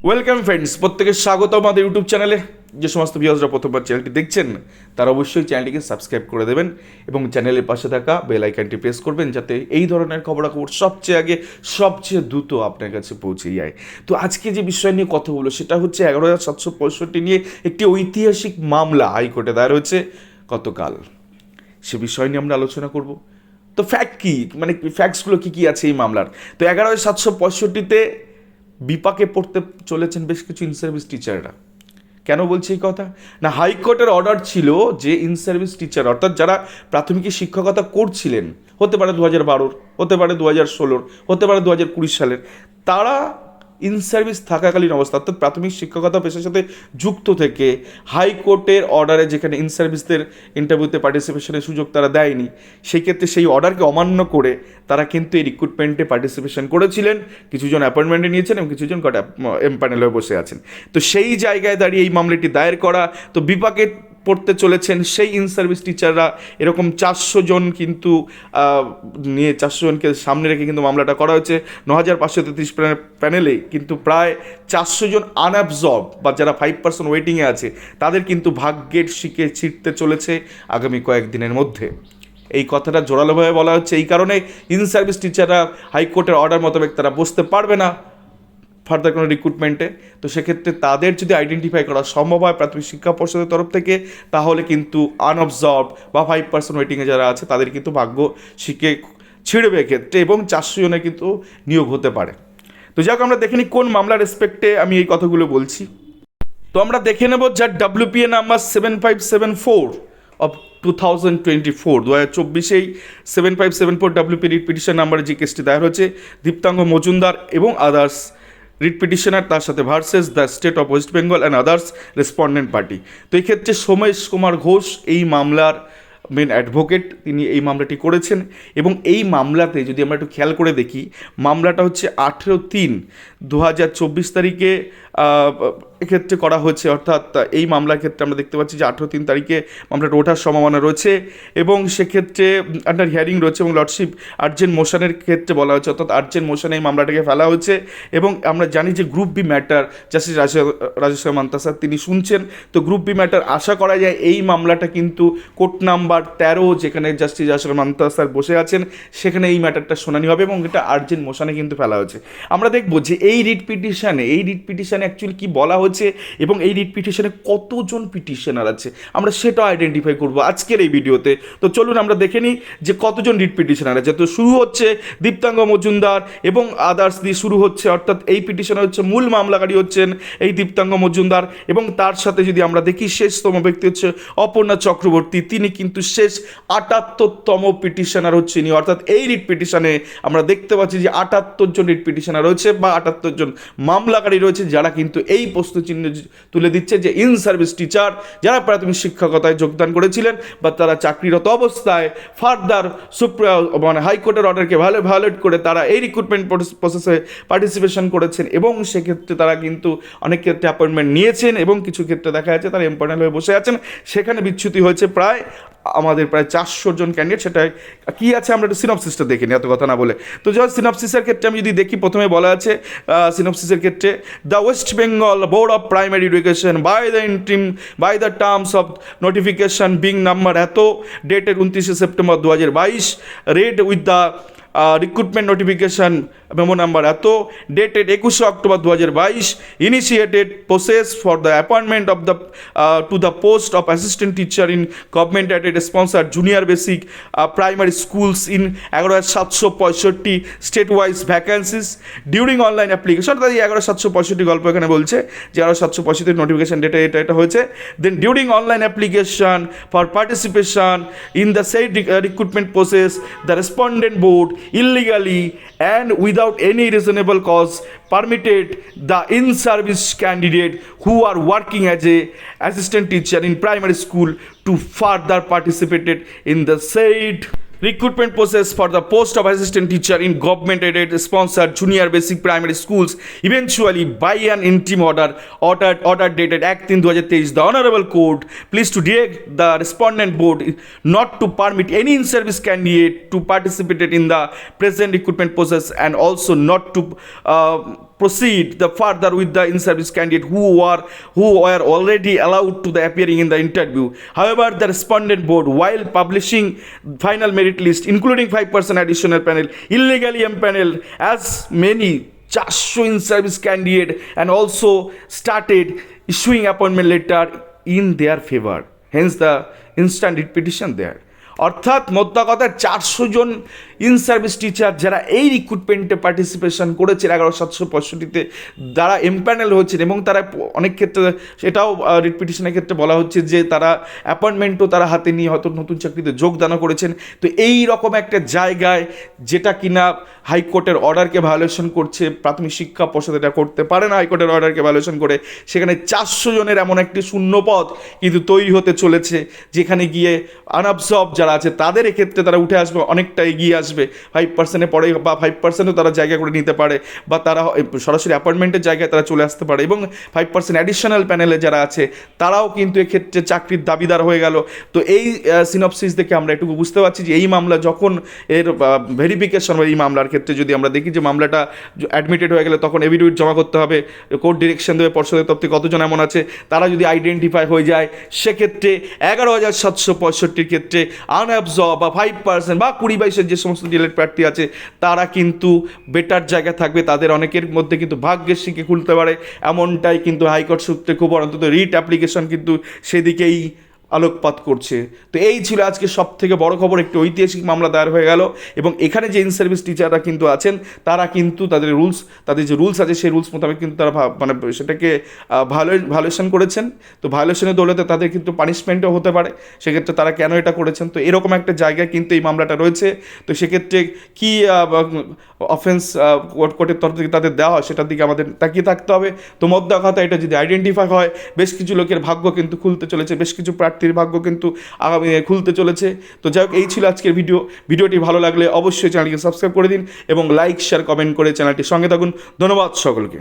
Welcome friends, প্রত্যেকে স্বাগত আমাদের ইউটিউব চ্যানেলে। যে সমস্ত ভিউয়ার্সরা প্রথমবার চ্যানেলটি দেখছেন তারা অবশ্যই চ্যানেলটিকে সাবস্ক্রাইব করে দেবেন এবং চ্যানেলের পাশে থাকা বেল আইকনটি প্রেস করবেন যাতে এই ধরনের খবরাখবর সবচেয়ে আগে সবচেয়ে দ্রুত আপনার কাছে পৌঁছে যায়। তো আজকে যে বিষয় নিয়ে কথা বলবো সেটা হচ্ছে 11,765 নিয়ে একটি ঐতিহাসিক মামলা হাইকোর্টে দায়ের হয়েছে গতকাল। সে বিষয় নিয়ে আমরা আলোচনা করব। তো ফ্যাক্ট কী, মানে ফ্যাক্টসগুলো কী কী আছে এই মামলার। তো 11,765 বিপাকে পড়তে চলেছেন বেশ কিছু ইন সার্ভিস টিচাররা। কেন বলছি এই কথা? না, হাইকোর্টের অর্ডার ছিল যে ইন সার্ভিস টিচার অর্থাৎ যারা প্রাথমিক শিক্ষকতা করছিলেন, হতে পারে 2012, হতে পারে 2016, হতে পারে 2020 সালের, তারা ইন সার্ভিস থাকাকালীন অবস্থা অর্থাৎ প্রাথমিক শিক্ষকতা পেশার সাথে যুক্ত থেকে হাইকোর্টের অর্ডারে যেখানে ইন সার্ভিসদের ইন্টারভিউতে পার্টিসিপেশনের সুযোগ তারা দেয়নি, সেই ক্ষেত্রে সেই অর্ডারকে অমান্য করে তারা কিন্তু এই রিক্রুটমেন্টে পার্টিসিপেশন করেছিলেন। কিছুজন অ্যাপয়েন্টমেন্টে নিয়েছেন এবং কিছুজন এমপ্যানেল হয়ে বসে আছেন। তো সেই জায়গায় দাঁড়িয়ে এই মামলাটি দায়ের করা। তো বিপাকে পড়তে চলেছেন সেই ইন সার্ভিস টিচাররা। এরকম 400 জন কিন্তু নিয়ে 400 জনকে সামনে রেখে কিন্তু মামলাটা করা হয়েছে। 9,533 প্যানেলে কিন্তু প্রায় 400 জন আনঅ্যাবজর্ব বা যারা 5% ওয়েটিংয়ে আছে তাদের কিন্তু ভাগ্যের শিকে ছিটতে চলেছে আগামী কয়েকদিনের মধ্যে। এই কথাটা জোরালোভাবে বলা হচ্ছে এই কারণে ইন সার্ভিস টিচাররা হাইকোর্টের অর্ডার মোতাবেক তারা বসতে পারবে না ফার্দার কোনো রিক্রুটমেন্টে। তো সেক্ষেত্রে তাদের যদি আইডেন্টিফাই করা সম্ভব হয় প্রাথমিক শিক্ষা পর্ষদের তরফ থেকে, তাহলে কিন্তু আনঅবজার্ভ বা 5% ওয়েটিংয়ে যারা আছে তাদের কিন্তু ভাগ্য শিখে ছিঁড়বে ক্ষেত্রে এবং 400 জনের কিন্তু নিয়োগ হতে পারে। তো যাক, আমরা দেখে নিই কোন মামলার রেসপেক্টে আমি এই কথাগুলো বলছি। তো আমরা দেখে নেব যার WPA number 7574 of 2024, 2024 7574 WPA writ petition নাম্বারে যে কেসটি দায়ের হয়েছে দীপ্তাঙ্গ মজুমদার এবং আদার্স রিট পিটিশনার, তার সাথে versus the state of West Bengal and others respondent party. তো এই ক্ষেত্রে সোমেশ কুমার ঘোষ এই মামলার মেন অ্যাডভোকেট, তিনি এই মামলাটি করেছেন। এবং এই মামলাতে যদি আমরা একটু খেয়াল করে দেখি, মামলাটা হচ্ছে 18/3/2024 তারিখে এক্ষেত্রে করা হয়েছে। অর্থাৎ এই মামলার ক্ষেত্রে আমরা দেখতে পাচ্ছি যে 18/3 তারিখে মামলাটা ওঠার সম্ভাবনা রয়েছে এবং সেক্ষেত্রে আন্ডার হিয়ারিং রয়েছে এবং লর্ডশিপ আর্জেন্ট মোশনের ক্ষেত্রে বলা হয়েছে, অর্থাৎ আর্জেন্ট মোশনে এই মামলাটাকে ফেলা হয়েছে। এবং আমরা জানি যে group B matter justice Rajeshwar Manta sir তিনি শুনছেন। তো গ্রুপ বি ম্যাটার আশা করা যায় এই মামলাটা কিন্তু কোর্ট নাম্বার 13 যেখানে জাস্টিস রাজেশ্বর মান্তা স্যার বসে আছেন সেখানে এই ম্যাটারটা শুনানি হবে এবং এটা আর্জেন্ট মোশনে কিন্তু ফেলা হয়েছে। আমরা দেখবো যে এই রিট পিটিশনে অ্যাকচুয়ালি কী বলা হচ্ছে এবং এই রিট পিটিশনে কতজন পিটিশনার আছে আমরা সেটা আইডেন্টিফাই করবো আজকের এই ভিডিওতে। তো চলুন আমরা দেখে নিই যে কতজন রিট পিটিশনার আছে। তো শুরু হচ্ছে দীপ্তাঙ্গ মজুমদার এবং আদার্স দিয়ে শুরু হচ্ছে, অর্থাৎ এই পিটিশনার হচ্ছে মূল মামলাকারী হচ্ছেন এই দীপ্তাঙ্গ মজুমদার এবং তার সাথে যদি আমরা দেখি শেষতম ব্যক্তি হচ্ছে অপর্ণা চক্রবর্তী, তিনি কিন্তু শেষ 78তম পিটিশনার হচ্ছেন। অর্থাৎ এই রিট পিটিশনে আমরা দেখতে পাচ্ছি যে 78 জন রিট পিটিশনার রয়েছে বা 78 জন মামলাকারী রয়েছে যারা কিন্তু এই প্রশ্নচিহ্ন তুলে দিচ্ছে যে ইন সার্ভিস টিচার যারা প্রাথমিক শিক্ষকতায় যোগদান করেছিলেন বা তারা চাকরিরত অবস্থায় ফার্দার হাইকোর্টের অর্ডারকে ভায়োলেট করে তারা এই রিক্রুটমেন্ট প্রসেসে পার্টিসিপেশন করেছেন এবং সেক্ষেত্রে তারা কিন্তু অনেক ক্ষেত্রে অ্যাপয়েন্টমেন্ট নিয়েছেন এবং কিছু ক্ষেত্রে দেখা যাচ্ছে তারা এমপ্যানেল হয়ে বসে আছেন। সেখানে বিচ্যুতি হয়েছে প্রায় 400 জন ক্যান্ডিডেট। সেটা কী আছে আমরা একটু সিনপসিসটা দেখে নিই, এত কথা না বলে। তো যখন সিনপসিসের ক্ষেত্রে আমি যদি দেখি, প্রথমে বলা আছে সিনপসিসের ক্ষেত্রে the West Bengal board of primary education by the terms of notification being number এত dated 29 September 2022 read with the recruitment notification memo number এত dated 21 October 2022 initiated process for the appointment of the to the post of assistant teacher in government aided sponsor junior basic primary schools in 11,765 state wise vacancies during online application. অর্থাৎ এই 11,765 গল্প এখানে বলছে যে 11,765 notification ডেটে এটা হয়েছে। Then during online application for participation in the set recruitment process the respondent board illegally and without any reasonable cause permitted the in-service candidate who are working as a assistant teacher in primary school to further participated in the said recruitment process for the post of assistant teacher in government aided sponsored junior basic primary schools eventually by an interim order dated 1/3/2023. The honorable court pleased to direct the respondent board not to permit any in-service candidate to participate in the present recruitment process and also not to proceed the further with the in-service candidate who were already allowed to the appearing in the interview. However, the respondent board, while publishing final merit list, including 5% additional panel, illegally empaneled as many 400 in-service candidate and also started issuing appointment letter in their favor. Hence the instant writ petition there. অর্থাৎ মোদ্দা কথা 400 জন in service teacher যারা এই রিক্রুটমেন্টে participation করেছেন 11765-তে যারা empanel হয়েছেন এবং তারা অনেক ক্ষেত্রে সেটাও রিট পিটিশনের ক্ষেত্রে বলা হচ্ছে যে তারা অ্যাপয়েন্টমেন্টও তারা হাতে নিয়ে হয়তো নতুন চাকরিতে যোগদানও করেছেন। তো এই রকম একটা জায়গায় যেটা কিনা হাইকোর্টের অর্ডারকে ভায়োলেশন করছে, প্রাথমিক শিক্ষা পর্ষদ এটা করতে পারে না হাইকোর্টের অর্ডারকে ভায়োলেশন করে, সেখানে 400 জনের এমন একটি শূন্যপদ কিন্তু তৈরি হতে চলেছে যেখানে গিয়ে আনঅবজর্ভ যারা আছে তাদের এক্ষেত্রে তারা উঠে আসবে, অনেকটা এগিয়ে আসবে 5%-এ পরে বা 5%ও তারা জায়গা করে নিতে পারে বা তারা সরাসরি অ্যাপয়েন্টমেন্টের জায়গায় তারা চলে আসতে পারে এবং 5% অ্যাডিশনাল প্যানেলে যারা আছে তারাও কিন্তু এক্ষেত্রে চাকরির দাবিদার হয়ে গেল। তো এই সিনপসিস দেখে আমরা একটু বুঝতে পারছি যে এই মামলা যখন এর ভেরিফিকেশন বা এই মামলার ক্ষেত্রে যদি আমরা দেখি যে মামলাটা অ্যাডমিটেড হয়ে গেলে তখন এভিডেভিট জমা করতে হবে, কোর্ট ডিরেকশন দেবে পর্ষদের তরফ থেকে কতজন এমন আছে তারা যদি আইডেন্টিফাই হয়ে যায় সেক্ষেত্রে 11,765-র ক্ষেত্রে আনঅ্যাবজর্ব বা 5% বা 20-22-এর যে সমস্ত ডিলেট প্রার্থী আছে তারা কিন্তু বেটার জায়গায় থাকবে, তাদের অনেকের মধ্যে কিন্তু ভাগ্যের শিখে খুলতে পারে, এমনটাই কিন্তু হাইকোর্ট সূত্রে খুব অন্তত রিট অ্যাপ্লিকেশন কিন্তু সেদিকেই আলোকপাত করছে। তো এই ছিল আজকে সব থেকে বড় খবর, একটি ঐতিহাসিক মামলা দায়ের হয়ে গেল এবং এখানে যে ইন সার্ভিস টিচাররা কিন্তু আছেন তারা কিন্তু তাদের যে রুলস আছে সেই রুলস মোতাবেক কিন্তু তারা মানে সেটাকে ভায়োলেশন করেছেন। তো ভায়োলেশনের দৌলতে তাদের কিন্তু পানিশমেন্টও হতে পারে, সেক্ষেত্রে তারা কেন এটা করেছেন, তো এরকম একটা জায়গায় কিন্তু এই মামলাটা রয়েছে। তো সেক্ষেত্রে কী অফেন্স কোর্টের তরফ থেকে তাদের দেওয়া হয় সেটার দিকে আমাদের তাকিয়ে থাকতে হবে। তো মোদ্দা কথা এটা যদি আইডেন্টিফাই হয় বেশ কিছু লোকের ভাগ্য কিন্তু খুলতে চলেছে, বেশ কিছু প্রার্থীর ভাগ্য কিন্তু আগামী খুলতে চলেছে। তো যাই হোক এই ছিল আজকের ভিডিওটি ভালো লাগলে অবশ্যই চ্যানেলকে সাবস্ক্রাইব করে দিন এবং লাইক শেয়ার কমেন্ট করে চ্যানেলটির সঙ্গে থাকুন। ধন্যবাদ সকলকে।